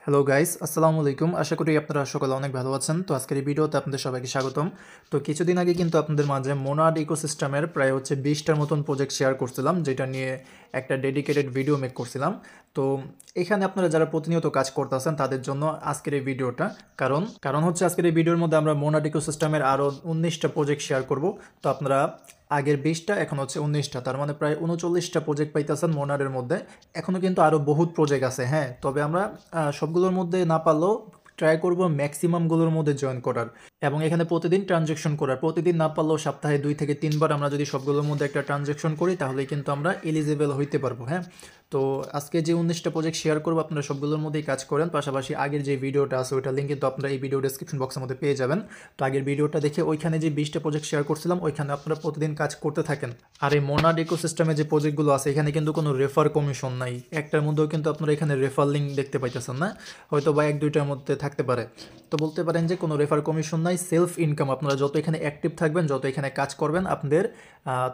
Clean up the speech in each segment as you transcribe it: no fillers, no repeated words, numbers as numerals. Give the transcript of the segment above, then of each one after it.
Hello guys, আসসালামু আলাইকুম। আশা করি আপনারা সকলে অনেক ভালো আছেন। তো আজকের এই ভিডিওতে আপনাদের সবাইকে স্বাগতম। তো কিছুদিন আগে কিন্তু আপনাদের মাঝে মোনাড ইকোসিস্টেমের প্রায় 20টার মতন প্রজেক্ট শেয়ার করছিলাম, যেটা নিয়ে একটা ডেডিকেটেড ভিডিও মেক করছিলাম। তো এখানে আপনারা যারা প্রতিনিয়ত কাজ করতেছেন তাদের জন্য আজকের এই ভিডিওটা। কারণ হচ্ছে আজকের এই ভিডিওর মধ্যে আমরা মোনাড ইকোসিস্টেমের আরও 19টা প্রজেক্ট শেয়ার করব। তো আপনারা আগের 20টা, এখন হচ্ছে 19টা, তার মানে প্রায় 39টা প্রজেক্ট পাইতেছেন মোনারের মধ্যে। এখনও কিন্তু আরও বহুত প্রজেক্ট আছে, হ্যাঁ। তবে আমরা সবগুলোর মধ্যে না পারলেও ট্রাই করব ম্যাক্সিমামগুলোর মধ্যে জয়েন করার, এবং এখানে প্রতিদিন ট্রানজ্যাকশন করার। প্রতিদিন না পারলেও সপ্তাহে 2 থেকে 3 বার আমরা যদি সবগুলোর মধ্যে একটা ট্রানজ্যাকশন করি তাহলেই কিন্তু আমরা এলিজিবল হইতে পারবো, হ্যাঁ। তো আজকে যে 19টা প্রজেক্ট শেয়ার করবো আপনারা সবগুলোর মধ্যেই কাজ করেন। পাশাপাশি আগের যে ভিডিওটা আছে ওইটার লিঙ্ক কিন্তু আপনারা এই ভিডিও ডেসক্রিপশন বক্সের মধ্যে পেয়ে যাবেন। তো আগের ভিডিওটা দেখে ওইখানে যে 20টা প্রজেক্ট শেয়ার করছিলাম ওইখানে আপনারা প্রতিদিন কাজ করতে থাকেন। আর এই মোনাড ইকোসিস্টেমে যে প্রজেক্টগুলো আছে এখানে কিন্তু কোনো রেফার কমিশন নাই। একটার মধ্যেও কিন্তু আপনারা এখানে রেফার লিঙ্ক দেখতে পাইতেছেন না, হয়তো বা 1-2টার মধ্যে থাকতে পারে। তো বলতে পারেন যে কোনো রেফার কমিশন নাই, সেলফ ইনকাম। আপনারা যত এখানে অ্যাক্টিভ থাকবেন, যত এখানে কাজ করবেন, আপনাদের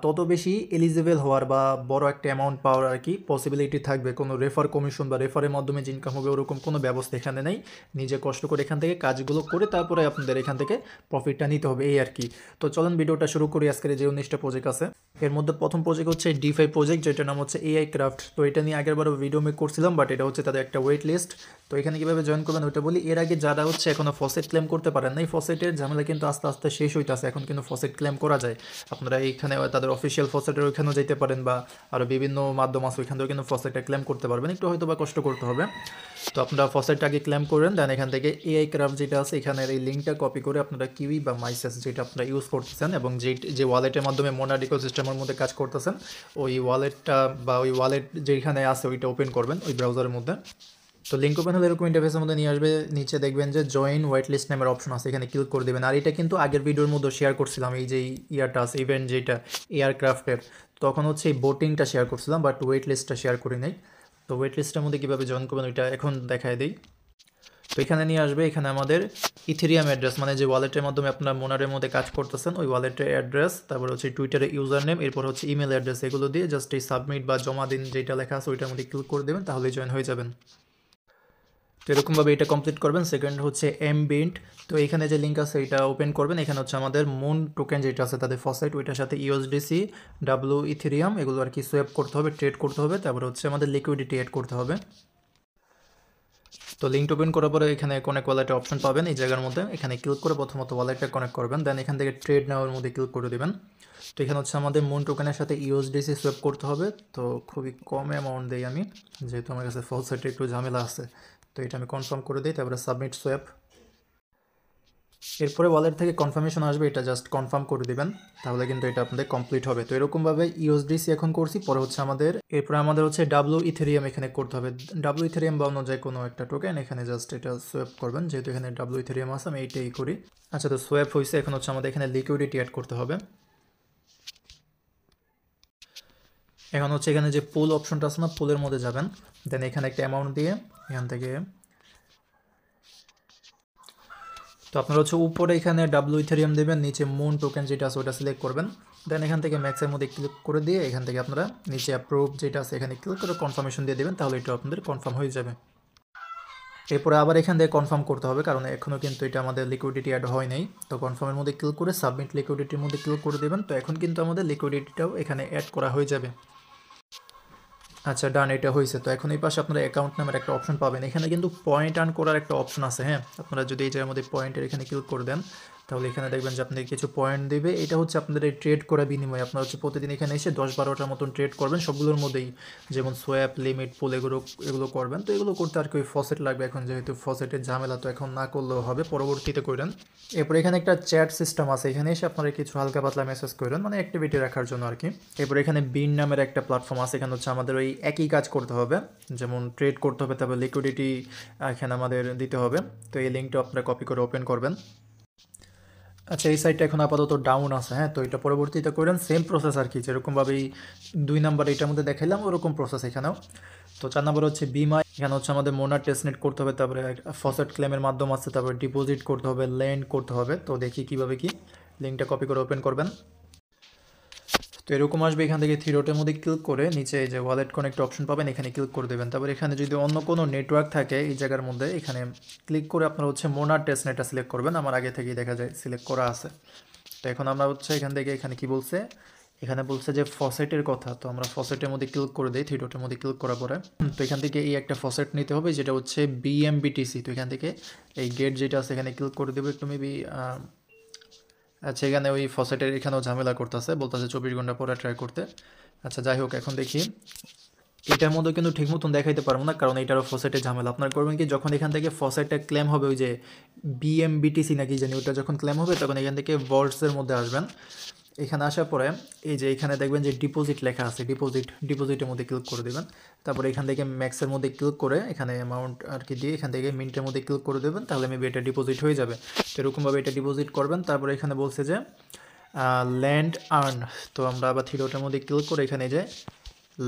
তত বেশি এলিজিবল হওয়ার বা বড় একটা অ্যামাউন্ট পাওয়ার আর কি পসিবিলিটি থাকবে। কোনো রেফার কমিশন বা রেফারের মাধ্যমে যে ইনকাম হবে ওরকম কোনো ব্যবস্থা এখানে নেই। নিজে কষ্ট করে এখান থেকে কাজগুলো করে তারপরে আপনাদের এখান থেকে প্রফিটটা নিতে হবে, এই আর কি। তো চলেন ভিডিওটা শুরু করি। আজকের যে 19টা প্রজেক্ট আছে এর মধ্যে প্রথম প্রজেক্ট হচ্ছে ডিফাই প্রজেক্ট, যেটার নাম হচ্ছে এআই ক্রাফট। তো এটা নিয়ে আগেরবারও ভিডিও মেক করছিলাম, বাট এটা হচ্ছে তাদের একটা ওয়েট লিস্ট। তো এখানে কীভাবে জয়েন করবেন ওইটা বলি। এর আগে যারা হচ্ছে এখনও ফসেট ক্লেম করতে পারেন না, এই ফসেটের ঝামেলা কিন্তু আস্তে আস্তে শেষ হইতেছে। এখন কিন্তু ফসেট ক্লেম করা যায়। আপনারা এইখানে তাদের অফিসিয়াল ফসেটের ওইখানেও যেতে পারেন, বা আরও বিভিন্ন মাধ্যম আছে ওইখান থেকেও কিন্তু ফসেটটা ক্লেম করতে পারবেন। একটু হয়তো বা কষ্ট করতে হবে। তো আপনারা ফসেটটা আগে ক্লেম করেন, দেন এখান থেকে এআই ক্রাফট যেটা আছে এখানের এই লিঙ্কটা কপি করে আপনারা কিউই বা মাইসেস যেটা আপনারা ইউজ করতেছেন এবং যে ওয়ালেটের মাধ্যমে মোনাড ইকোসিস্টেমের মধ্যে কাজ করতেছেন ওই ওয়ালেটটা বা ওই ওয়ালেট যেখানে আছে ওইটা ওপেন করবেন ওই ব্রাউজারের মধ্যে। তো লিঙ্ক ওপেন হলে এরকম ইন্টারফেসের মধ্যে নিয়ে আসবে। নিচে দেখবেন যে জয়েন হোয়াইট লিস্ট নামের অপশন আছে, এখানে ক্লিক করে দেবেন। আর এটা কিন্তু আগের ভিডিওর মধ্যে শেয়ার করছিলাম, এই যে ইয়ারটা আছে ইভেন্ট যেটা এয়ারক্রাফটের, তখন হচ্ছে এই বোটিংটা শেয়ার করছিলাম, বাট ওয়েট লিস্টটা শেয়ার করি নাই। তো ওয়েট লিস্টের মধ্যে কীভাবে জয়েন করবেন ওইটা এখন দেখায় দিই। তো এখানে নিয়ে আসবে, এখানে আমাদের ইথেরিয়াম অ্যাড্রেস, মানে যে ওয়ালেটের মাধ্যমে আপনার মোনারের মধ্যে কাজ করতেছেন ওই ওয়ালেটের অ্যাড্রেস, তারপর হচ্ছে টুইটারের ইউজার নেম, এরপর হচ্ছে ইমেল অ্যাড্রেস, এগুলো দিয়ে জাস্ট এই সাবমিট বা জমা দিন যেটা লেখা আছে ওইটার মধ্যে ক্লিক করে দেবেন, তাহলে জয়েন হয়ে যাবেন। তো এরকমভাবে এটা কমপ্লিট করবেন। সেকেন্ড হচ্ছে এমবিন্ট। তো এখানে যে লিঙ্ক আছে এটা ওপেন করবেন। এখানে হচ্ছে আমাদের মুন টোকেন যেটা আছে তাদের ফসেট, ওইটার সাথে ইউএসডিসি, ডাব্লু ইথেরিয়াম এগুলো আর কি সোয়াপ করতে হবে, ট্রেড করতে হবে। তারপর হচ্ছে আমাদের লিকুইডিটি অ্যাড করতে হবে। তো লিঙ্ক ওপেন করার পরে এখানে কানেক্ট ওয়ালেটের অপশন পাবেন এই জায়গার মধ্যে, এখানে ক্লিক করে প্রথমত ওয়ালেটটা কানেক্ট করবেন, দেন এখান থেকে ট্রেড নেওয়ার মধ্যে ক্লিক করে দেবেন। তো এখানে হচ্ছে আমাদের মুন টোকেনের সাথে ইউএসডিসি সোয়াপ করতে হবে। তো খুবই কম অ্যামাউন্ট দেই আমি, যেহেতু আমার কাছে ফসেটে একটু ঝামেলা আছে। তো এটা আমি কনফার্ম করে দিই, তারপরে সাবমিট সোয়াপ। এরপরে ওয়ালেট থেকে কনফার্মেশন আসবে, এটা জাস্ট কনফার্ম করে দিবেন, তাহলে কিন্তু এটা আপনাদের কমপ্লিট হবে। তো এরকমভাবে ইউএসডিসি এখন করছি। পরে হচ্ছে এরপরে আমাদের হচ্ছে ডাব্লু ইথেরিয়াম এখানে করতে হবে। ডাব্লু ইথেরিয়াম বা অন্য যে কোনো একটা টোকেন এখানে জাস্ট এটা সোয়াপ করবেন, যেহেতু এখানে ডাব্লু ইথেরিয়াম আছে আমি এইটাই করি। আচ্ছা, তো সোয়াপ হয়েছে, এখন হচ্ছে আমাদের এখানে লিকুইডিটি অ্যাড করতে হবে। এখন হচ্ছে এখানে যে পুল অপশনটা আছে না, পুলের মধ্যে যাবেন, দেন এখানে একটা অ্যামাউন্ট দিয়ে এখান থেকে, তো আপনারা হচ্ছে উপরে এখানে ডাব্লু ইথেরিয়াম দেবেন, নিচে মুন টোকেন যেটা আছে ওটা সিলেক্ট করবেন, দেন এখান থেকে ম্যাক্সের মধ্যে ক্লিক করে দিয়ে এখান থেকে আপনারা নিচে অ্যাপ্রুভ যেটা আছে এখানে ক্লিক করে কনফার্মেশন দিয়ে দেবেন, তাহলে এটা আপনাদের কনফার্ম হয়ে যাবে। এরপরে আবার এখান থেকে কনফার্ম করতে হবে, কারণ এখনও কিন্তু এটা আমাদের লিকুইডিটি অ্যাড হয় নাই। তো কনফার্মের মধ্যে ক্লিক করে সাবমিট লিকুইডিটির মধ্যে ক্লিক করে দেবেন। তো এখন কিন্তু আমাদের লিকুইডিটিটাও এখানে অ্যাড করা হয়ে যাবে। আচ্ছা, ডান, এটা হয়েছে। তো এখন এই পাশে আপনারা অ্যাকাউন্ট নামের একটা অপশন পাবেন, এখানে কিন্তু পয়েন্ট আর্ন করার একটা অপশন আছে, হ্যাঁ। আপনারা যদি এই জায়গার মধ্যে পয়েন্টের এখানে ক্লিক করে দেন তাহলে এখানে দেখবেন যে আপনাদের কিছু পয়েন্ট দেবে। এটা হচ্ছে আপনাদের এই ট্রেড করা বিনিময়ে আপনারা হচ্ছে প্রতিদিন এখানে এসে 10-12টার মতন ট্রেড করবেন সবগুলোর মধ্যেই, যেমন সোয়াপ, লিমিট, পুল এগুলো করবেন। তো এগুলো করতে আর কি ওই ফসেট লাগবে, এখন যেহেতু ফসেটের ঝামেলা তো এখন না করলেও হবে, পরবর্তীতে করেন। এরপরে এখানে একটা চ্যাট সিস্টেম আছে, এখানে এসে আপনারা কিছু হালকা পাতলা মেসেজ করেন, মানে অ্যাক্টিভিটি রাখার জন্য আর কি। এরপরে এখানে বিন নামের একটা প্ল্যাটফর্ম আছে, এখানে হচ্ছে আমাদের ওই একই কাজ করতে হবে, যেমন ট্রেড করতে হবে, তারপর লিকুইডিটি এখানে আমাদের দিতে হবে। তো এই লিঙ্কটা আপনারা কপি করে ওপেন করবেন। আচ্ছা, এই সাইটটা এখন আপাতত ডাউন আছে, হ্যাঁ। তো এটা পরবর্তীতে করেন, সেম প্রসেস আর কি, যেরকমভাবেই 2 নাম্বার এটার মধ্যে দেখাইলাম ওরকম প্রসেস এখানেও। তো 4 নাম্বার হচ্ছে বিমা, এখানে হচ্ছে আমাদের মোনার টেস্টনেট করতে হবে, তারপরে ফসেট ক্লেমের মাধ্যম আছে, তারপরে ডিপোজিট করতে হবে, লেন্ড করতে হবে। তো দেখি কীভাবে কি, লিঙ্কটা কপি করে ওপেন করবেন। তো এরকম আসবে, এখান থেকে থ্রি ডটের মধ্যে ক্লিক করে নিচে এই যে ওয়ালেট কানেক্ট অপশন পাবেন, এখানে ক্লিক করে দেবেন। তারপর এখানে যদি অন্য কোনো নেটওয়ার্ক থাকে এই জায়গার মধ্যে এখানে ক্লিক করে আপনারা হচ্ছে মোনার টেস্টনেটটা সিলেক্ট করবেন। আমার আগে থেকেই দেখা যায় সিলেক্ট করা আছে। তো এখন আমরা হচ্ছে এখান থেকে এখানে কি বলছে, এখানে বলছে যে ফসেটের কথা। তো আমরা ফসেটের মধ্যে ক্লিক করে দিই, থ্রি ডটের মধ্যে ক্লিক করার পরে তো এখান থেকে এই একটা ফসেট নিতে হবে যেটা হচ্ছে বিএমবিটিসি। তো এখান থেকে এই গেট যেটা আছে এখানে ক্লিক করে দেবো একটু মেবি। আচ্ছা এখানে ওই ফসেটের এখানেও ঝামেলা করতেছে, বলতেছে 24 ঘন্টা পরে ট্রাই করতে। আচ্ছা যাই হোক, এখন দেখি এটার মধ্যে কিন্তু ঠিক মতন দেখাইতে পারবো না, কারণ এটারও ফসেটের ঝামেলা। আপনার করবেন কি, যখন এখান থেকে ফসেটটা ক্লেম হবে, ওই যে বিএমবিটিসি নাকি জানি ওটা যখন ক্লেম হবে, তখন এখান থেকে ভল্টসের মধ্যে আসবেন। এখানে আসার পরে এই যে এখানে দেখবেন যে ডিপোজিট লেখা আছে, ডিপোজিটের মধ্যে ক্লিক করে দেবেন। তারপরে এখান থেকে ম্যাক্সের মধ্যে ক্লিক করে এখানে অ্যামাউন্ট আর কি দিয়ে এখান থেকে মিন্টের মধ্যে ক্লিক করে দেবেন, তাহলে মেবি এটা ডিপোজিট হয়ে যাবে। তো এরকমভাবে এটা ডিপোজিট করবেন। তারপরে এখানে বলছে যে ল্যান্ড আর্ন। তো আমরা আবার থ্রি ডটের মধ্যে ক্লিক করে এখানে যে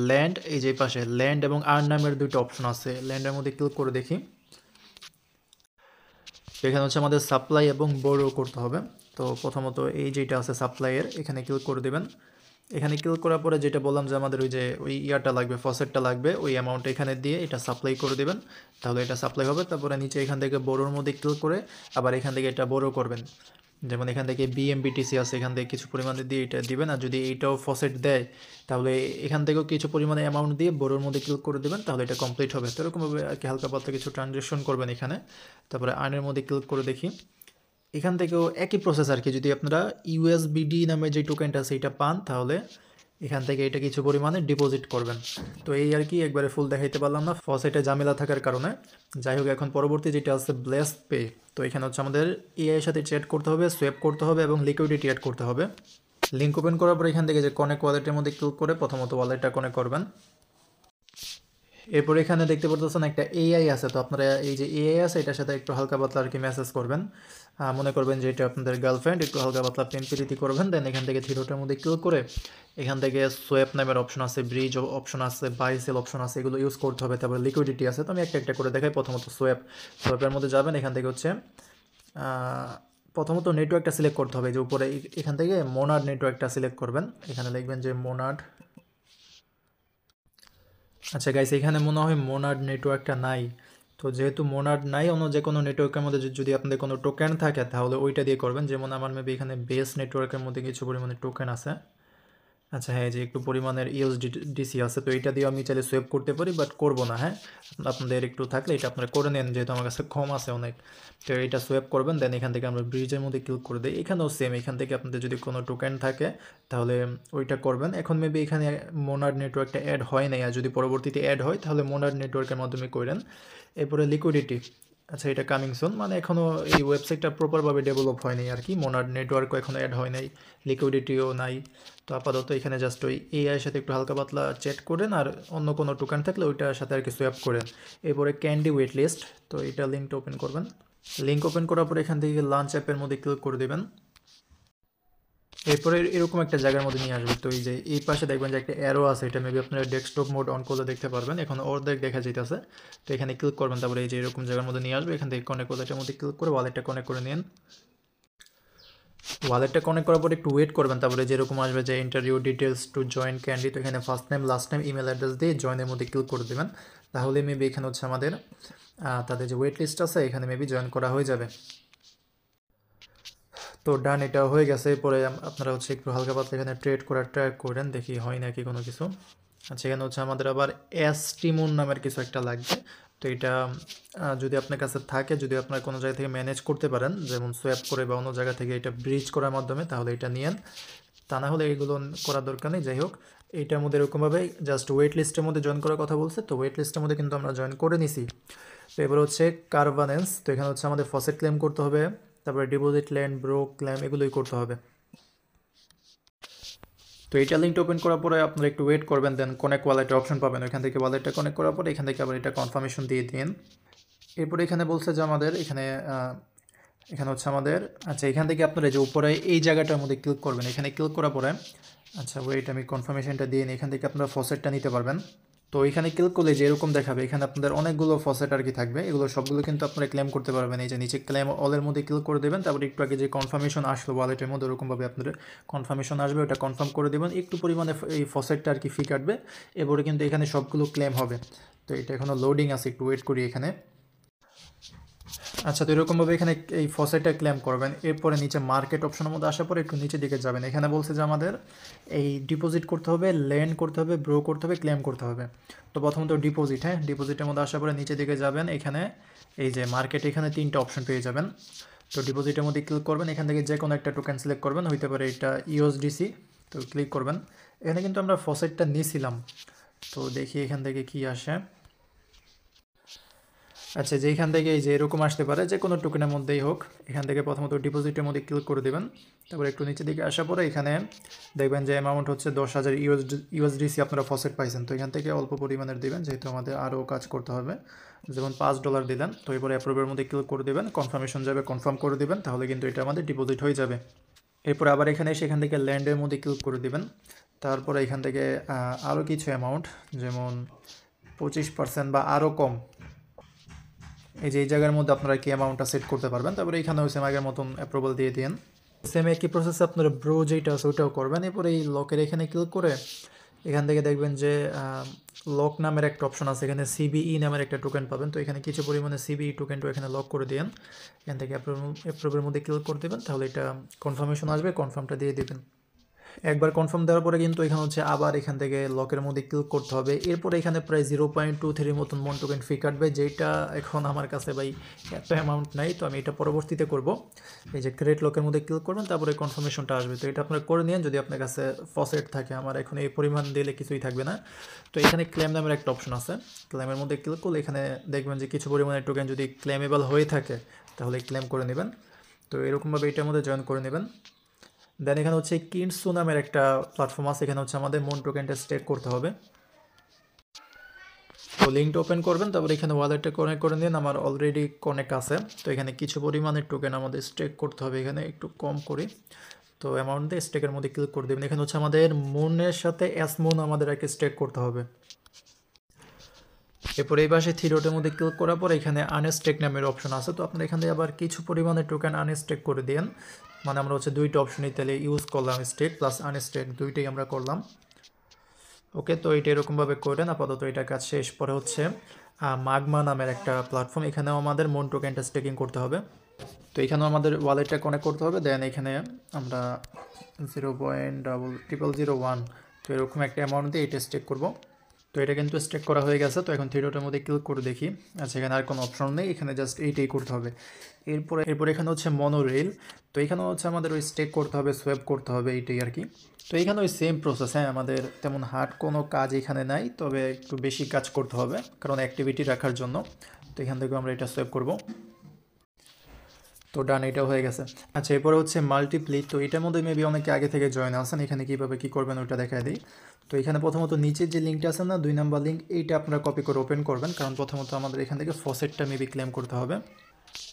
ল্যান্ড, এই যে পাশে ল্যান্ড এবং আর্ন নামের দুটো অপশন আছে, ল্যান্ডের মধ্যে ক্লিক করে দেখি। এখানে হচ্ছে আমাদের সাপ্লাই এবং বোরো করতে হবে। তো প্রথমত এই যেটা আছে সাপ্লাইয়ের, এখানে ক্লিক করে দেবেন। এখানে ক্লিক করার পরে যেটা বললাম যে আমাদের ওই যে ওই ইয়ারটা লাগবে, ফসেটটা লাগবে, ওই অ্যামাউন্ট এখানে দিয়ে এটা সাপ্লাই করে দেবেন, তাহলে এটা সাপ্লাই হবে। তারপরে নিচে এখান থেকে বোরোর মধ্যে ক্লিক করে আবার এখান থেকে এটা বোরো করবেন। যেমন এখান থেকে বিএমবিটিসি আছে, এখান থেকে কিছু পরিমাণে দিয়ে এটা দিবেন। আর যদি এইটাও ফসেট দেয় তাহলে এখান থেকেও কিছু পরিমাণে অ্যামাউন্ট দিয়ে বোরোর মধ্যে ক্লিক করে দেবেন, তাহলে এটা কমপ্লিট হবে। তো এরকমভাবে আর কি হালকা পাতলা কিছু ট্রানজ্যাকশন করবেন এখানে। তারপরে আর্নের মধ্যে ক্লিক করে দেখি, এখান থেকেও একই প্রসেস আর কি। যদি আপনারা ইউএসবিডি নামে যে টোকেনটা আছে এটা পান, তাহলে এখান থেকে এটা কিছু পরিমাণে ডিপোজিট করবেন। তো এই আর কি, একবারে ফুল দেখাইতে পারলাম না ফসেটে ঝামেলা থাকার কারণে। যাই হোক, এখন পরবর্তী যেটা আছে ব্লেস পে। তো এখানে হচ্ছে আমাদের এআই এর সাথে চ্যাট করতে হবে, সোয়াপ করতে হবে এবং লিকুইডিটি অ্যাড করতে হবে। লিঙ্ক ওপেন করার পর এখান থেকে যে কনেক্ট ওয়ালেটের মধ্যে ক্লিক করে প্রথমত ওয়ালেটটা কানেক্ট করবেন। এরপর এখানে দেখতে পাচ্ছেন একটা এআই আছে। তো আপনারা এই যে এআই আছে এটার সাথে একটু হালকা পাতলা আর কি মেসেজ করবেন। মনে করবেন যে এটা আপনাদের গার্লফ্রেন্ড, একটু হালকা পাতলা প্রেম প্রীতি করবেন। দেন এখান থেকে থ্রি ডটের মধ্যে ক্লিক করে এখান থেকে সোয়াপ নামের অপশন আছে, ব্রিজ অপশন আছে, বাই সেল অপশন আছে, এগুলো ইউজ করতে হবে। তারপরে লিকুইডিটি আছে, তো আমি একটা একটা করে দেখাই। প্রথমত সোয়াপের মধ্যে যাবেন, এখান থেকে হচ্ছে প্রথমত নেটওয়ার্কটা সিলেক্ট করতে হবে। যে উপরে এখান থেকে মোনাড নেটওয়ার্কটা সিলেক্ট করবেন, এখানে লিখবেন যে মোনাড। আচ্ছা গাইস, এখানে মনে হয় মোনাড নেটওয়ার্কটা নাই। তো যেহেতু মোনাড নাই, অন্য যে কোনো নেটওয়ার্কের মধ্যে যদি আপনাদের কোনো টোকেন থাকে তাহলে ওইটা দিয়ে করবেন। যেমন আমার মেবি এখানে বেস নেটওয়ার্কের মধ্যে কিছু পরিমাণে টোকেন আছে। আচ্ছা হ্যাঁ, যে একটু পরিমাণের ইউএসডিসি আছে, তো এটা দিয়ে আমি চাইলে সোয়েপ করতে পারি, বাট করবো না। হ্যাঁ, আপনাদের একটু থাকলে এটা আপনারা করে নেন, যেহেতু আমার কাছে কম আছে অনেক। তো এটা সোয়েপ করবেন। দেন এখান থেকে আমরা ব্রিজের মধ্যে ক্লিক করে দিই। এখানেও সেম, এখান থেকে আপনাদের যদি কোনো টোকেন থাকে তাহলে ওইটা করবেন। এখন মেবি এখানে মোনাড নেটওয়ার্কটা অ্যাড হয় নাই, আর যদি পরবর্তীতে অ্যাড হয় তাহলে মোনাড নেটওয়ার্কের মাধ্যমে করেন। এরপরে লিকুইডিটি, আচ্ছা এটা কামিং সুন, মানে এখনও এই ওয়েবসাইটটা প্রপারভাবে ডেভেলপ হয়নি আর কি। মোনাড নেটওয়ার্কও এখনও অ্যাড হয় নাই, লিকুইডিটিও নাই। তো আপাতত এখানে জাস্ট ওই এআইয়ের সাথে একটু হালকা পাতলা চ্যাট করেন, আর অন্য কোনো টোকেন থাকলে ওইটার সাথে আর কি সোয়াপ করেন। এরপরে ক্যান্ডি ওয়েট লিস্ট, তো এটা লিঙ্কটা ওপেন করবেন। লিঙ্ক ওপেন করার পর এখান থেকে লাঞ্চ অ্যাপের মধ্যে ক্লিক করে দেবেন। এরপরে এরকম একটা জায়গার মধ্যে নিয়ে আসবে। তো এই যে এই পাশে দেখবেন যে একটা অ্যারো আছে, এটা মেবি আপনারা ডেস্কটপ মোড অন করলে দেখতে পারবেন। এখন অর্ধেক দেখা যেতেছে। তো এখানে ক্লিক করবেন, তারপরে এই যে এরকম জায়গার মধ্যে নিয়ে আসবে। এখান থেকে কনেক্ট ওয়ালেটের মধ্যে ক্লিক করে ওয়ালেটটা কনেক্ট করে নিন। ওয়ালেটটা কানেক্ট করার পর একটু ওয়েট করবেন। তারপরে যেরকম আসবে যে enter your details to join candy, তো এখানে first name last name email address দিয়ে জয়েনের মধ্যে ক্লিক করে দেবেন। তাহলে মেবি এখানে হচ্ছে আমাদের তাদের যে ওয়েট লিস্ট আছে এখানে মেবি জয়েন করা হয়ে যাবে। তো ডান, এটা হয়ে গেছে। পরে আপনারা হচ্ছে একটু হালকা পাতলা এখানে ট্রেড করার ট্রাই করেন, দেখি হয় নাকি কোনো কিছু। আচ্ছা এখানে হচ্ছে আমাদের আবার টিমুন নামের কিছু একটা লাগবে। তো এটা যদি আপনার কাছে থাকে, যদি আপনার কোনো জায়গা থেকে ম্যানেজ করতে পারেন, যেমন সোয়াপ করে বা অন্য জায়গা থেকে এটা ব্রিজ করার মাধ্যমে, তাহলে এটা নিয়েন। তা না হলে এইগুলো করার দরকার নেই। যাই হোক, এইটার মধ্যে এরকমভাবে জাস্ট ওয়েট লিস্টের মধ্যে জয়েন করার কথা বলছে। তো ওয়েট লিস্টের মধ্যে কিন্তু আমরা জয়েন করে নিছি। তো এবার হচ্ছে কারভানেন্স। তো এখানে হচ্ছে আমাদের ফসেট ক্লেম করতে হবে, তারপরে ডিপোজিট ল্যান্ড ব্রো ক্লেম, এগুলোই করতে হবে। তো এইটা লিঙ্কটা ওপেন করার পরে আপনারা একটু ওয়েট করবেন। দেন কনেক্ট ওয়ালেটের অপশন পাবেন, ওইখান থেকে ওয়ালেটটা কনেক্ট করার পরে এখান থেকে আবার এটা কনফার্মেশন দিয়ে দিন। এরপরে এখানে বলছে যে আমাদের এখানে এখানে হচ্ছে আমাদের, আচ্ছা এখান থেকে আপনারা যে উপরে এই জায়গাটার মধ্যে ক্লিক করবেন। এখানে ক্লিক করার পরে আচ্ছা ওয়েট, আমি কনফার্মেশনটা দিয়ে নিই। এখান থেকে আপনারা ফসেটটা নিতে পারবেন। তো এখানে ক্লিক করলে যে এরকম দেখাবে, এখানে আপনাদের অনেকগুলো ফসেট আর কি থাকবে, এগুলো সবগুলো কিন্তু আপনারা ক্লেম করতে পারবেন। এই যে নিচে ক্লেম অলের মধ্যে ক্লিক করে দেবেন, তারপরে একটু আগে যে কনফার্মেশন আসলো ওয়ালেটের মধ্যে, ওরকমভাবে আপনাদের কনফার্মেশন আসবে, ওটা কনফার্ম করে দেবেন। একটু পরিমাণে এই ফসেটটা আর কি ফি কাটবে, এরপরে কিন্তু এখানে সবগুলো ক্লেম হবে। তো এটা এখনও লোডিং আছে, একটু ওয়েট করি এখানে। আচ্ছা, তো এরকমভাবে এখানে এই ফসেটটা ক্লেম করবেন। এরপরে নিচে মার্কেট অপশনের মধ্যে আসার পরে একটু নিচের দিকে যাবেন। এখানে বলছে যে আমাদের এই ডিপোজিট করতে হবে, লেন্ড করতে হবে, ব্রো করতে হবে, ক্লেম করতে হবে। তো প্রথমত ডিপোজিট, হ্যাঁ, ডিপোজিটের মধ্যে আসার পরে নিচের দিকে যাবেন। এখানে এই যে মার্কেট, এখানে 3টা অপশন পেয়ে যাবেন। তো ডিপোজিটের মধ্যে ক্লিক করবেন, এখান থেকে যে কোনো একটা টোকেন সিলেক্ট করবেন, হইতে পারে এটা ইউএসডিসি। তো ক্লিক করবেন। এখানে কিন্তু আমরা ফসেটটা নিয়েছিলাম, তো দেখি এখান থেকে কি আসে। আচ্ছা, যেখান থেকে এই যে এরকম আসতে পারে, যে কোনো টোকেনের মধ্যেই হোক। এখান থেকে প্রথমত ডিপোজিটের মধ্যে ক্লিক করে দেবেন, তারপর একটু নিচের দিকে আসার পরে এখানে দেখবেন যে অ্যামাউন্ট হচ্ছে 10,000 ইউএসডিসি আপনারা ফসেট পাইছেন। তো এখান থেকে অল্প পরিমাণের দেবেন, যেহেতু আমাদের আরও কাজ করতে হবে। যেমন $5 দিলেন, তো এরপরে অ্যাপ্রুভের মধ্যে ক্লিক করে দেবেন, কনফার্মেশন যাবে, কনফার্ম করে দেবেন, তাহলে কিন্তু এটা আমাদের ডিপোজিট হয়ে যাবে। এরপর আবার এখানে এসে এখান থেকে ল্যান্ডের মধ্যে ক্লিক করে দেবেন। তারপরে এখান থেকে আরও কিছু অ্যামাউন্ট, যেমন 25% বা আরও কম, এই যে এই জায়গার মধ্যে আপনারা কি অ্যামাউন্টটা সেট করতে পারবেন। তারপরে এখানেও সেম আগের মতন অ্যাপ্রুভাল দিয়ে দিন। সেম একই প্রসেসে আপনারা ব্রো যেটা আছে ওটাও করবেন। এরপরে এই লকের এখানে ক্লিক করে এখান থেকে দেখবেন যে লক নামের একটা অপশন আছে, এখানে সিবিই নামের একটা টোকেন পাবেন। তো এখানে কিছু পরিমাণে সিবিই টোকেনটা এখানে লক করে দিন। এখান থেকে অ্যাপ্রুভের মধ্যে ক্লিক করে দেবেন, তাহলে এটা কনফার্মেশন আসবে, কনফার্মটা দিয়ে দেবেন। একবার কনফার্ম দেওয়ার পরে কিন্তু এখানে হচ্ছে আবার এখান থেকে লকের মধ্যে ক্লিক করতে হবে। এরপরে এখানে প্রায় 0.23 মতন মন টোকেন ফি কাটবে, যেটা এখন আমার কাছে ভাই এত অ্যামাউন্ট নাই, তো আমি এটা পরবর্তীতে করব। এই যে ক্রেডিট লকের মধ্যে ক্লিক করবেন, তারপরে কনফার্মেশনটা আসবে। তো এটা আপনারা করে নিন যদি আপনার কাছে ফসেট থাকে। আমার এখন এই পরিমাণ দিলে কিছুই থাকবে না। তো এখানে ক্লেম নামের একটা অপশন আছে, ক্লেমের মধ্যে ক্লিক করলে এখানে দেখবেন যে কিছু পরিমাণের টোকেন যদি ক্লেমেবল হয়ে থাকে তাহলে ক্লেম করে নেবেন। তো এরকমভাবে এটার মধ্যে জয়েন করে নেবেন। দেন এখানে হচ্ছে কিনসু নামের একটা প্ল্যাটফর্ম আছে, এখানে হচ্ছে আমাদের মন টোকেনটা স্টেক করতে হবে। তো লিঙ্কটা ওপেন করবেন, তারপর এখানে ওয়ালেটটা কানেক্ট করে নিন। আমার অলরেডি কানেক্ট আছে। তো এখানে কিছু পরিমাণের টোকেন আমাদের স্টেক করতে হবে, এখানে একটু কম করি। তো অ্যামাউন্ট দিয়ে স্টেকের মধ্যে ক্লিক করে দেবেন। এখানে হচ্ছে আমাদের মুনের সাথে মুন আমাদের আর কি স্টেক করতে হবে। এরপর এই পাশে থ্রি ডটের মধ্যে ক্লিক করার পর এখানে আনস্টেক নামের অপশন আছে। তো আপনারা এখান থেকে আবার কিছু পরিমাণে টোকেন আনস্টেক করে দিন। মানে আমরা হচ্ছে দুইটা অপশনই তাহলে ইউজ করলাম, স্টেক প্লাস আনস্টেক দুইটাই আমরা করলাম। ওকে, তো এটা এরকমভাবে করেন। আপাতত এটা কাজ শেষ। পরে হচ্ছে মাগমা নামের একটা প্ল্যাটফর্ম, এখানেও আমাদের মন টোকেনটা স্টেকিং করতে হবে। তো এখানেও আমাদের ওয়ালেটটা কানেক্ট করতে হবে। দেন এখানে আমরা 0.0001, তো এরকম একটা অ্যামাউন্ট দিয়ে এটা স্টেক করবো। তো এটা কিন্তু স্টেক করা হয়ে গেছে। তো এখন থ্রি ডটের মধ্যে ক্লিক করে দেখি। আচ্ছা, এখানে আর কোনো অপশন নেই, এখানে জাস্ট এইটাই করতে হবে। এরপর এখানে হচ্ছে মনোরেল। তো এখানে হচ্ছে আমাদের ওই স্টেক করতে হবে, সোয়াপ করতে হবে, এইটাই আর কি। তো এখানে ওই সেম প্রসেস, হ্যাঁ, আমাদের তেমন হার্ড কোনো কাজ এখানে নাই, তবে একটু বেশি কাজ করতে হবে কারণ অ্যাক্টিভিটি রাখার জন্য। তো এখান থেকে আমরা এটা সোয়াপ করব। তো ডান, এটাও হয়ে গেছে। আচ্ছা, এরপরে হচ্ছে মাল্টিপ্লি। তো এটার মধ্যে মেবি অনেকে আগে থেকে জয়েন আছেন। এখানে কীভাবে কী করবেন ওইটা দেখা দিই। তো এখানে প্রথমত নিচের যে লিঙ্কটা আছে না, 2 নাম্বার লিঙ্ক, এইটা আপনারা কপি করে ওপেন করবেন, কারণ প্রথমত আমাদের এখান থেকে ফসেটটা মেবি ক্লেম করতে হবে।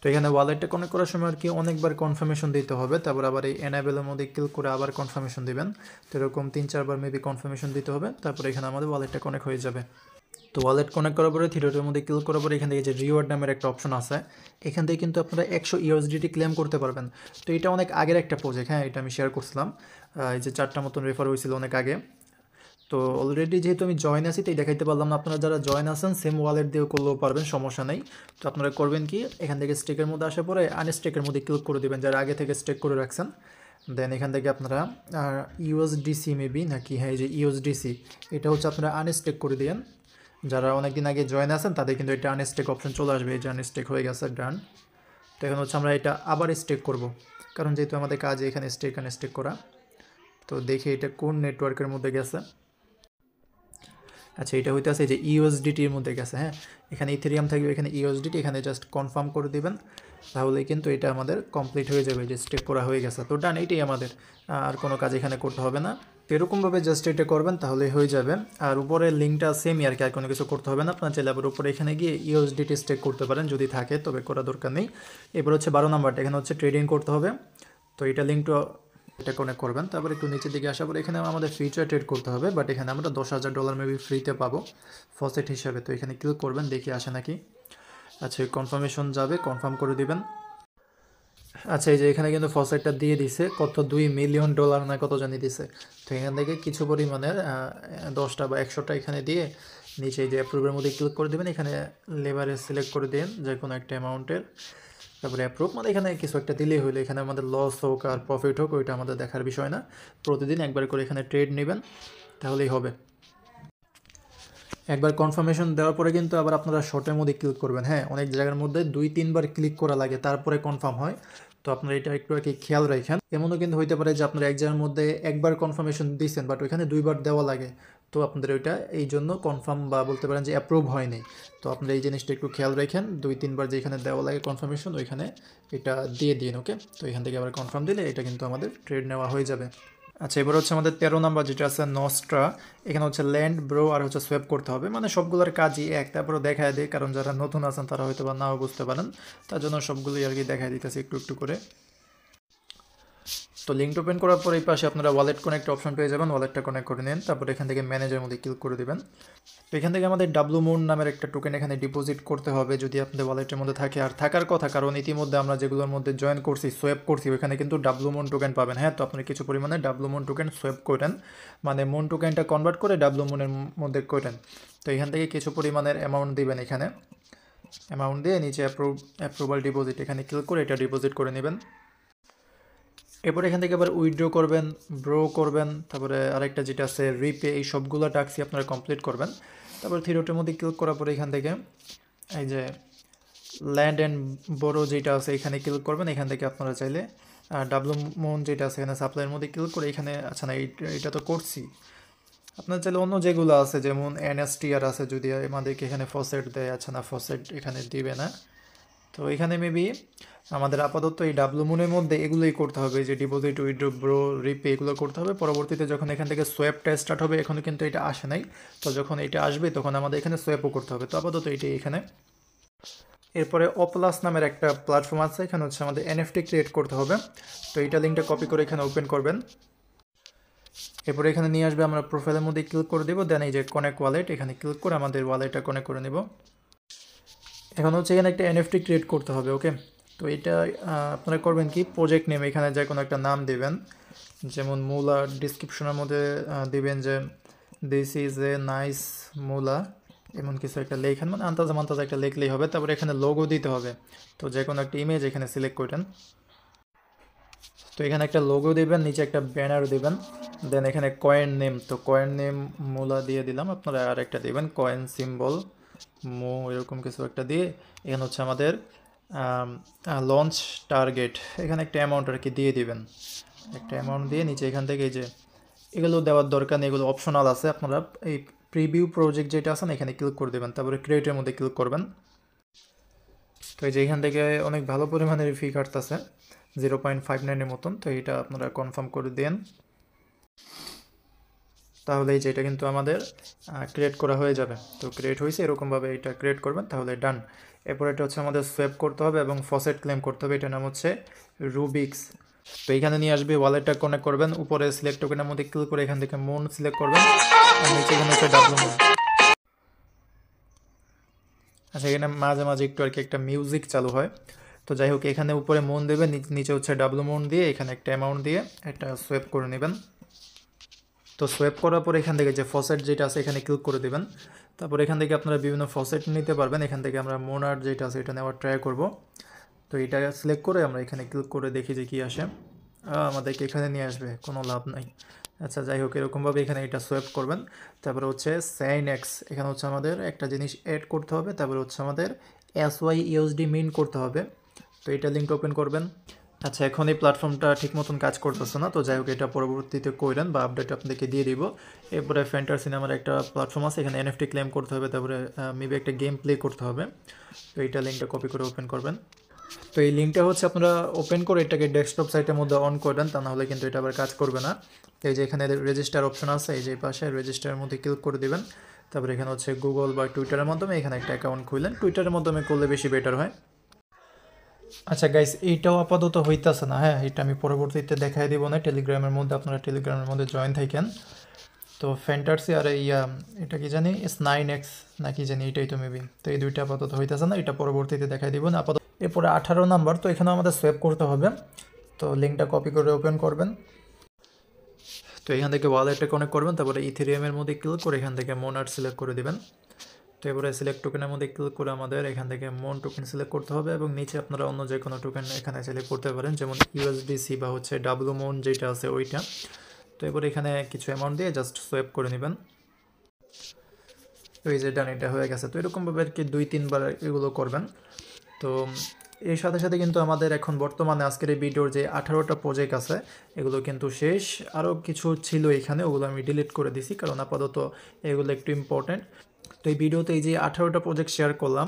তো এখানে ওয়ালেটটা কানেক্ট করার সময় আর কি অনেকবার কনফার্মেশন দিতে হবে। তারপর আবার এই এনাবেলের মধ্যে ক্লিক করে আবার কনফার্মেশন দিবেন। তো এরকম 3-4 বার মেবি কনফার্মেশন দিতে হবে। তারপর এখানে আমাদের ওয়ালেটটা কানেক্ট হয়ে যাবে। তো ওয়ালেট কানেক্ট করার পরে থ্রি ডটের মধ্যে ক্লিক করার পরে এখান থেকে যে রিওয়ার্ড নামের একটা অপশন আছে, এখান থেকে কিন্তু আপনারা 100 ইউএসডিটি ক্লেম করতে পারবেন। তো এটা অনেক আগের একটা প্রজেক্ট, হ্যাঁ, এটা আমি শেয়ার করছিলাম। এই যে 4টা মতন রেফার হয়েছিল অনেক আগে। তো অলরেডি যেহেতু আমি জয়েন আছি তাই দেখাইতে পারলাম না। আপনারা যারা জয়েন আছেন সেম ওয়ালেট দিয়েও করলেও পারবেন, সমস্যা নেই। তো আপনারা করবেন কি, এখান থেকে স্টেকের মধ্যে আসার পরে আনস্টেকের মধ্যে ক্লিক করে দেবেন, যারা আগে থেকে স্টেক করে রাখছেন। দেন এখান থেকে আপনারা ইউএসডিসি মেবি নাকি, হ্যাঁ, এই যে ইউএসডিসি, এটা হচ্ছে আপনারা আনস্টেক করে দিন। যারা অনেকদিন আগে জয়েন আছেন তাদের কিন্তু এটা আনস্টেক অপশন চলে আসবে। এই যে আনস্টেক হয়ে গেছে, ডান। তো এখন হচ্ছে আমরা এটা আবার স্টেক করব, কারণ যেহেতু আমাদের কাজ এখানে স্টেক আনস্টেক করা। তো দেখি এটা কোন নেটওয়ার্কের মধ্যে গেছে। আচ্ছা, এটা হইতে আছে যে ইউএসডিটির মধ্যে গেছে, হ্যাঁ, এখানে ইথেরিয়াম থাকবে, এখানে ইউএসডিটি, এখানে জাস্ট কনফার্ম করে দিবেন, তাহলে কিন্তু এটা আমাদের কমপ্লিট হয়ে যাবে, যে স্টেক করা হয়ে গেছে। তো ডান, এইটাই আমাদের, আর কোনো কাজ এখানে করতে হবে না। এরকমভাবে জাস্ট এটা করবেন, তাহলে হয়ে যাবে। আর উপরের লিঙ্কটা সেমই আর কি, আর কোনো কিছু করতে হবে না। আপনার চাইলে আবার উপরে এখানে গিয়ে ইউএসডিটি স্টেক করতে পারেন যদি থাকে, তবে করা দরকার নেই। এরপর হচ্ছে 12 নাম্বারটা, এখানে হচ্ছে ট্রেডিং করতে হবে। তো এটা লিঙ্কটা এটা কানেক্ট করবেন। তারপর একটু নিচের দিকে আসার পর এখানে আমাদের ফিউচার ট্রেড করতে হবে, বাট এখানে আমরা $10,000 মেবি ফ্রিতে পাবো ফসেট হিসাবে। তো এখানে ক্লিক করবেন, দেখি আসে নাকি। আচ্ছা, কনফার্মেশন যাবে, কনফার্ম করে দিবেন। আচ্ছা, এই যে এখানে কিন্তু ফসেটটা দিয়ে দিছে, কত $2 মিলিয়ন না কত জানি দিছে। তো এখান থেকে কিছু পরিমাণের 10টা বা 100টা এখানে দিয়ে নিচে এই যে অ্যাপ্রুভের মধ্যে ক্লিক করে দেবেন। এখানে লেবারে সিলেক্ট করে দিন যে কোনো একটা অ্যামাউন্টের, তারপরে অ্যাপ্রুভ, মানে এখানে কিছু একটা দিলেই হলো। এখানে আমাদের লস হোক আর প্রফিট হোক ওইটা আমাদের দেখার বিষয় না, প্রতিদিন একবার করে এখানে ট্রেড নেবেন, তাহলেই হবে। একবার কনফার্মেশন দেওয়ার পরে কিন্তু আবার আপনারা শর্টের মধ্যে ক্লিক করবেন। হ্যাঁ, অনেক জায়গার মধ্যে 2-3 বার ক্লিক করা লাগে তারপরে কনফার্ম হয়, তো আপনারা এটা একটু আর কি খেয়াল রাখেন। এমনও কিন্তু হইতে পারে যে আপনারা এক জায়গার মধ্যে একবার কনফার্মেশন দিয়েছেন, বাট ওইখানে 2বার দেওয়া লাগে, তো আপনাদের ওইটা এই জন্য কনফার্ম বা বলতে পারেন যে অ্যাপ্রুভ হয়নি। তো আপনারা এই জিনিসটা একটু খেয়াল রাখেন, 2-3 বার যেখানে দেওয়া লাগে কনফার্মেশন ওইখানে এটা দিয়ে দিন। ওকে, তো এখান থেকে আবার কনফার্ম দিলে এটা কিন্তু আমাদের ট্রেড নেওয়া হয়ে যাবে। আচ্ছা, এবার হচ্ছে আমাদের 13 নাম্বার যেটা আছে নস্ট্রা। এখানে হচ্ছে ল্যান্ড, ব্রো আর হচ্ছে সোয়াপ করতে হবে, মানে সবগুলোর কাজই এক। তারপরে দেখায় দিই, কারণ যারা নতুন আছেন তারা হয়তো বা নাও বুঝতে পারেন, তার জন্য সবগুলোই আর কি দেখায় দিতেছি একটু একটু করে। তো লিঙ্ক ওপেন করার পর এই পাশে আপনারা ওয়ালেট কানেক্ট অপশন পেয়ে যাবেন, ওয়ালেটটা কানেক্ট করে নিন। তারপর এখান থেকে ম্যানেজের মধ্যে ক্লিক করে দেবেন। তো এখান থেকে আমাদের ডাব্লু মুন নামের একটা টোকেন এখানে ডিপোজিট করতে হবে, যদি আপনাদের ওয়ালেটের মধ্যে থাকে। আর থাকার কথা, কারণ ইতিমধ্যে আমরা যেগুলোর মধ্যে জয়েন করছি, সোয়াপ করছি, ওইখানে কিন্তু ডাব্লু মুন টোকেন পাবেন। হ্যাঁ, তো আপনারা কিছু পরিমাণে ডাব্লু মুন টোকেন সোয়াপ করেন, মানে মুন টোকেনটা কনভার্ট করে ডাব্লু মুনের মধ্যে করেন। তো এখান থেকে কিছু পরিমাণের অ্যামাউন্ট দিবেন, এখানে অ্যামাউন্ট দিয়ে নিচে অ্যাপ্রুভাল ডিপোজিট এখানে ক্লিক করে এটা ডিপোজিট করে নেবেন। এরপর এখান থেকে আবার উইথড্র করবেন, ব্রো করবেন, তারপরে আরেকটা যেটা আছে রিপে, এই সবগুলো টাস্কই আপনারা কমপ্লিট করবেন। তারপর থ্রিডটের মধ্যে ক্লিক করার পরে এখান থেকে এই যে ল্যান্ড অ্যান্ড বড়ো যেটা আছে এখানে ক্লিক করবেন। এখান থেকে আপনারা চাইলে ডাব্লু মুন যেটা আছে এখানে সাপ্লাইয়ের মধ্যে ক্লিক করে এখানে, আচ্ছা না এটা তো করছি, আপনার চাইলে অন্য যেগুলো আছে যেমন এনএসটিআর আছে, যদি আমাদেরকে এখানে ফসেট দেয়, আচ্ছা না ফসেট এখানে দিবে না, তো এখানে মেবি আমাদের আপাতত এই ডাব্লু মুনের মধ্যে এগুলোই করতে হবে, যে ডিপোজিট, উইথড্র, ব্রো, রিপে এগুলো করতে হবে। পরবর্তীতে যখন এখান থেকে সোয়াপটা স্টার্ট হবে, এখনও কিন্তু এটা আসে নাই, তো যখন এটা আসবে তখন আমাদের এখানে সোয়াপও করতে হবে। তো আপাতত এটাই এখানে। এরপরে অপ্লাস নামের একটা প্ল্যাটফর্ম আছে, এখানে হচ্ছে আমাদের এনএফটি ক্রিয়েট করতে হবে। তো এইটা লিঙ্কটা কপি করে এখানে ওপেন করবেন। এরপরে এখানে নিয়ে আসবে, আমরা প্রোফাইলের মধ্যে ক্লিক করে দেবো, দেন এই যে কানেক্ট ওয়ালেট এখানে ক্লিক করে আমাদের ওয়ালেটটা কানেক্ট করে নেব। এখন হচ্ছে এখানে একটা এনএফটি ক্রিয়েট করতে হবে। ওকে, তো এটা আপনারা করবেন কি, প্রজেক্ট নেম এখানে যে কোনো একটা নাম দেবেন, যেমন মুলা, ডিসক্রিপশনের মধ্যে দিবেন যে দিস ইজ এ নাইস মুলা, এমন কিছু একটা লেখেন, মানে আন্তাজে একটা লিখলেই হবে। তারপরে এখানে লোগো দিতে হবে, তো যে কোনো একটা ইমেজ এখানে সিলেক্ট করবেন। তো এখানে একটা লোগো দিবেন, নিচে একটা ব্যানার দিবেন, দেন এখানে কয়েন নেম, তো কয়েন নেম মুলা দিয়ে দিলাম। আপনারা আর একটা দিবেন কয়েন সিম্বল মো, এরকম কিছু একটা দিয়ে এখানে হচ্ছে আমাদের লঞ্চ টার্গেট, এখানে একটা অ্যামাউন্ট আর কি দিয়ে দিবেন। একটা অ্যামাউন্ট দিয়ে নিচে এখান থেকে এই যে এগুলো দেওয়ার দরকার নেই, এগুলো অপশনাল আছে। আপনারা এই প্রিভিউ প্রজেক্ট যেটা আছে না এখানে ক্লিক করে দেবেন, তারপরে ক্রিয়েটের মধ্যে ক্লিক করবেন। তো এই যে এখান থেকে অনেক ভালো পরিমাণের ফি কাটতেছে 0.59-এর মতন, তো এটা আপনারা কনফার্ম করে দেন। তাহলে এই যে এটা কিন্তু আমাদের ক্রিয়েট করা হয়ে যাবে। তো ক্রিয়েট হয়েছে, এরকমভাবে এটা ক্রিয়েট করবেন, তাহলে ডান। এরপর এটা হচ্ছে আমাদের সোয়াপ করতে হবে এবং ফসেট ক্লেম করতে হবে, এটার নাম হচ্ছে রুবিক্স। তো এখানে নিয়ে আসবে, ওয়ালেটটা কানেক্ট করবেন, উপরে সিলেক্ট টোকেনের মধ্যে ক্লিক করে এখান থেকে মুন সিলেক্ট করবেন, আর নিচে এখানে হচ্ছে ডাব্লু মুন। আচ্ছা, এখানে মাঝে মাঝে একটু আর কি একটা মিউজিক চালু হয়, তো যাই হোক এখানে উপরে মুন দেবেন, নিচে হচ্ছে ডাব্লু মুন দিয়ে এখানে একটা অ্যামাউন্ট দিয়ে এটা সোয়াপ করে নেবেন। তো সোয়াপ করার পর এখান থেকে যে ফসেট যেটা আছে এখানে ক্লিক করে দেবেন। তারপর এখান থেকে আপনারা বিভিন্ন ফসেট নিতে পারবেন, এখান থেকে আমরা মোনার যেটা আছে এটা নেওয়ার ট্রাই করব। তো এটা সিলেক্ট করে আমরা এখানে ক্লিক করে দেখি যে কী আসে, আমাদেরকে এখানে নিয়ে আসবে, কোনো লাভ নাই। আচ্ছা, যাই হোক এরকমভাবে এখানে এটা সোয়াপ করবেন। তারপরে হচ্ছে সাইনএক্স, এখানে হচ্ছে আমাদের একটা জিনিস অ্যাড করতে হবে, তারপরে হচ্ছে আমাদের SYUSD মিন করতে হবে। তো এটা লিঙ্ক ওপেন করবেন। আচ্ছা, এখন এই প্ল্যাটফর্মটা ঠিক মতন কাজ করতেছে না, তো যাই হোক এটা পরবর্তীতে করেন বা আপডেট আপনাদেরকে দিয়ে দিব। এরপরে ফ্যান্টার সিনেমার একটা প্ল্যাটফর্ম আছে, এখানে এনএফটি ক্লেম করতে হবে, তারপরে মেবি একটা গেম প্লে করতে হবে। তো এইটা লিঙ্কটা কপি করে ওপেন করবেন। তো এই লিঙ্কটা হচ্ছে আপনারা ওপেন করে এটাকে ডেস্কটপ সাইটের মধ্যে অন করবেন, তা নাহলে কিন্তু এটা আবার কাজ করবে না। এই যে এখানে রেজিস্টার অপশন আছে, এই যে পাশে রেজিস্টারের মধ্যে ক্লিক করে দিবেন। তারপরে এখানে হচ্ছে গুগল বা টুইটারের মাধ্যমে এখানে একটা অ্যাকাউন্ট খুললেন, টুইটারের মাধ্যমে করলে বেশি বেটার হয়। আচ্ছা গাইস, এইটাও আপাতত হইতাছে না। হ্যাঁ, এটা আমি পরবর্তীতে দেখাই দিব না। টেলিগ্রামের মধ্যে আপনারা টেলিগ্রামের মধ্যে জয়েন থাকেন। তো ফ্যান্টাসি আর এটা কি জানি S9X না কি জানি, এটাই তো মেবি। তো এই দুইটা আপাতত হইতেছে না, এটা পরবর্তীতে দেখাই দিব না আপাতত। এরপরে 18 নাম্বার, তো এখানে আমাদের সোয়েপ করতে হবে। তো লিঙ্কটা কপি করে ওপেন করবেন। তো এখান থেকে ওয়ালেটে কানেক্ট করবেন, তারপরে ইথেরিয়ামের মধ্যে ক্লিক করে এখান থেকে মোনাড সিলেক্ট করে দিবেন। তো এবারে সিলেক্ট টোকেনের মধ্যে ক্লিক করে আমাদের এখান থেকে মন টোকেন সিলেক্ট করতে হবে, এবং নিচে আপনারা অন্য যে কোনো টোকেন এখানে সিলেক্ট করতে পারেন, যেমন USDC বা হচ্ছে ডাব্লু মন যেটা আছে ওইটা। তো এবারে এখানে কিছু অ্যামাউন্ট দিয়ে জাস্ট সোয়েপ করে নেবেন। তো এই যে ডান, এটা হয়ে গেছে। তো এরকমভাবে আর কি 2-3 বার এগুলো করবেন। তো এর সাথে সাথে কিন্তু আমাদের এখন বর্তমানে আজকের এই ভিডিওর যে 18টা প্রজেক্ট আছে এগুলো কিন্তু শেষ। আরও কিছু ছিল এখানে, ওগুলো আমি ডিলিট করে দিছি, কারণ আপাতত এগুলো একটু ইম্পর্টেন্ট। তো এই ভিডিওতে এই যে 18টা প্রজেক্ট শেয়ার করলাম,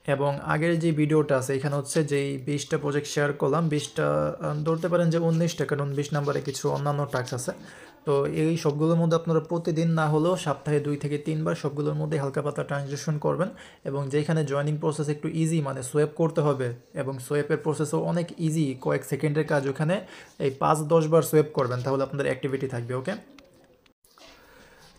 এবং আগের যে ভিডিওটা আছে এখানে হচ্ছে যেই 20টা প্রজেক্ট শেয়ার করলাম, 20টা ধরতে পারেন যে 19টা, কারণ 20 নম্বরে কিছু অন্যান্য টাস্ক আছে। তো এই সবগুলোর মধ্যে আপনারা প্রতিদিন না হলেও সপ্তাহে 2 থেকে 3 বার সবগুলোর মধ্যে হালকা পাতলা ট্রানজ্যাকশন করবেন, এবং যেখানে জয়েনিং প্রসেস একটু ইজি, মানে সোয়েপ করতে হবে এবং সোয়েপের প্রসেসও অনেক ইজি, কয়েক সেকেন্ডের কাজ, ওখানে এই 5-10 বার সোয়েপ করবেন, তাহলে আপনাদের অ্যাক্টিভিটি থাকবে। ওকে,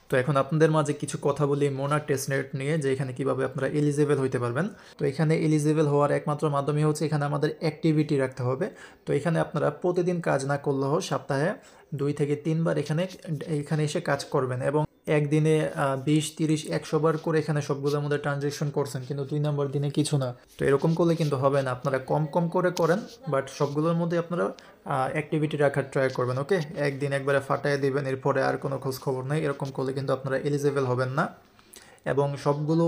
তো এখন আপনাদের মাঝে কিছু কথা বলি মোনাড টেস্টনেট নিয়ে, যে এখানে কীভাবে আপনারা এলিজিবল হইতে পারবেন। তো এখানে এলিজিবল হওয়ার একমাত্র মাধ্যমই হচ্ছে এখানে আমাদের অ্যাক্টিভিটি রাখতে হবে। তো এখানে আপনারা প্রতিদিন কাজ না করলেও সপ্তাহে 2 থেকে 3 বার এখানে এসে কাজ করবেন, এবং একদিনে 20-30-100 বার করে এখানে সবগুলোর মধ্যে ট্রানজ্যাকশন করছেন, কিন্তু 2 নম্বর দিনে কিছু না। তো এরকম করলে কিন্তু হবে না, আপনারা কম কম করে করেন, বাট সবগুলোর মধ্যে আপনারা অ্যাক্টিভিটি রাখার ট্রাই করবেন। ওকে, একদিন একবারে ফাটায় দিবেন, এরপরে আর কোনো খোঁজ খবর নেই, এরকম করলে কিন্তু আপনারা এলিজিবল হবেন না। এবং সবগুলো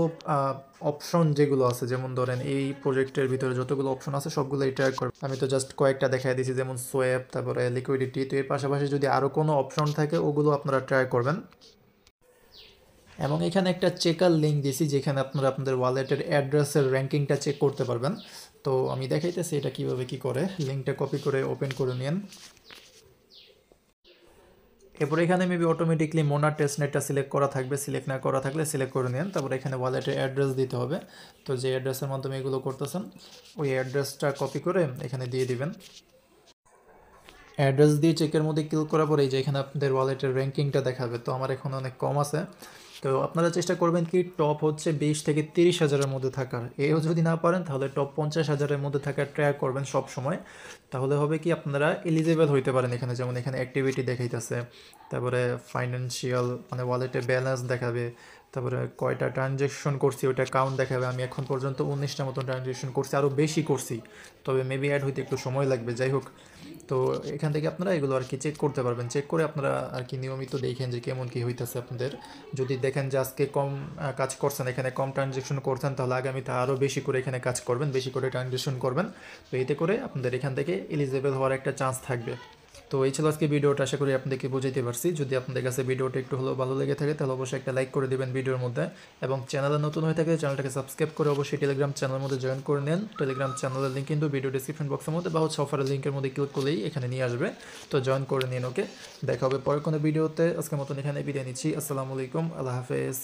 অপশন যেগুলো আছে, যেমন ধরেন এই প্রজেক্টের ভিতরে যতগুলো অপশন আছে সবগুলোই ট্রাই করবেন। আমি তো জাস্ট কয়েকটা দেখাই দিয়েছি, যেমন সোয়েপ, তারপরে লিকুইডিটি। তো এর পাশাপাশি যদি আরও কোনো অপশন থাকে ওগুলো আপনারা ট্রাই করবেন। এবং এখানে একটা চেকার লিঙ্ক দিয়েছি, যেখানে আপনারা আপনাদের ওয়ালেটের অ্যাড্রেসের র্যাঙ্কিংটা চেক করতে পারবেন। তো আমি দেখাইতেছি এটা কীভাবে কী করে। লিঙ্কটা কপি করে ওপেন করে নিন। এরপর এখানে মেবি অটোমেটিকলি মোনাড টেস্টনেটটা সিলেক্ট করা থাকবে, সিলেক্ট না করা থাকলে সিলেক্ট করে নিন। তারপরে এখানে ওয়ালেটের অ্যাড্রেস দিতে হবে। তো যে অ্যাড্রেসের মাধ্যমে এগুলো করতেছেন ওই অ্যাড্রেসটা কপি করে এখানে দিয়ে দিবেন। অ্যাড্রেস দিয়ে চেকের মধ্যে ক্লিক করার পরে এই যে এখানে আপনাদের ওয়ালেটের র্যাঙ্কিংটা দেখাবে। তো আমার এখন অনেক কম আছে। তো আপনারা চেষ্টা করবেন কি টপ হচ্ছে 20 থেকে 30 হাজারের মধ্যে থাকার। এও যদি না পারেন তাহলে টপ 50 হাজারের মধ্যে থাকার ট্রাই করবেন সব সময়। তাহলে হবে কি আপনারা এলিজিবল হইতে পারেন এখানে। যেমন এখানে অ্যাক্টিভিটি দেখাইতেছে, তারপরে ফাইন্যান্সিয়াল মানে ওয়ালেটে ব্যালেন্স দেখাবে, তারপরে কয়টা ট্রানজ্যাকশন করছি ওইটা কাউন্ট দেখাবে। আমি এখন পর্যন্ত 19টা মতো ট্রানজ্যাকশন করছি, আরও বেশি করছি, তবে মেবি অ্যাড হইতে একটু সময় লাগবে। যাই হোক, তো এখান থেকে আপনারা এগুলো আর কি চেক করতে পারবেন। চেক করে আপনারা আর কি নিয়মিত দেখেন যে কেমন কী হইতেছে আপনাদের। যদি দেখেন যে আজকে কম কাজ করছেন, এখানে কম ট্রানজ্যাকশন করছেন, তাহলে আগামীতে আরও বেশি করে এখানে কাজ করবেন, বেশি করে ট্রানজ্যাকশন করবেন। তো এতে করে আপনাদের এখান থেকে এলিজিবল হওয়ার একটা চান্স থাকবে। তো এই ছিল আজকে ভিডিওটা, আশা করি আপনাদেরকে বুঝাইতে পারছি। যদি আপনাদের কাছে ভিডিওটা একটু হলেও ভালো লেগে থাকে তাহলে অবশ্যই একটা লাইক করে দেবেন ভিডিওর মধ্যে, এবং চ্যানেলে নতুন হয়ে থাকে চ্যানেলটাকে সাবস্ক্রাইব করে অবশ্যই টেলিগ্রাম চ্যানেলের মধ্যে জয়েন করে নেন। টেলিগ্রাম চ্যানেলের লিঙ্ক কিন্তু ভিডিও ডিসক্রিপশন বক্সের মধ্যে বা হচ্ছে অফারের লিঙ্কের মধ্যে ক্লিক করলেই এখানে নিয়ে আসবে। তো জয়েন করে নিন। ওকে, দেখা হবে পরের কোনো ভিডিওতে। আজকের মতন এখানে বিদায় নিচ্ছি। আসসালামু আলাইকুম, আল্লাহ হাফেজ।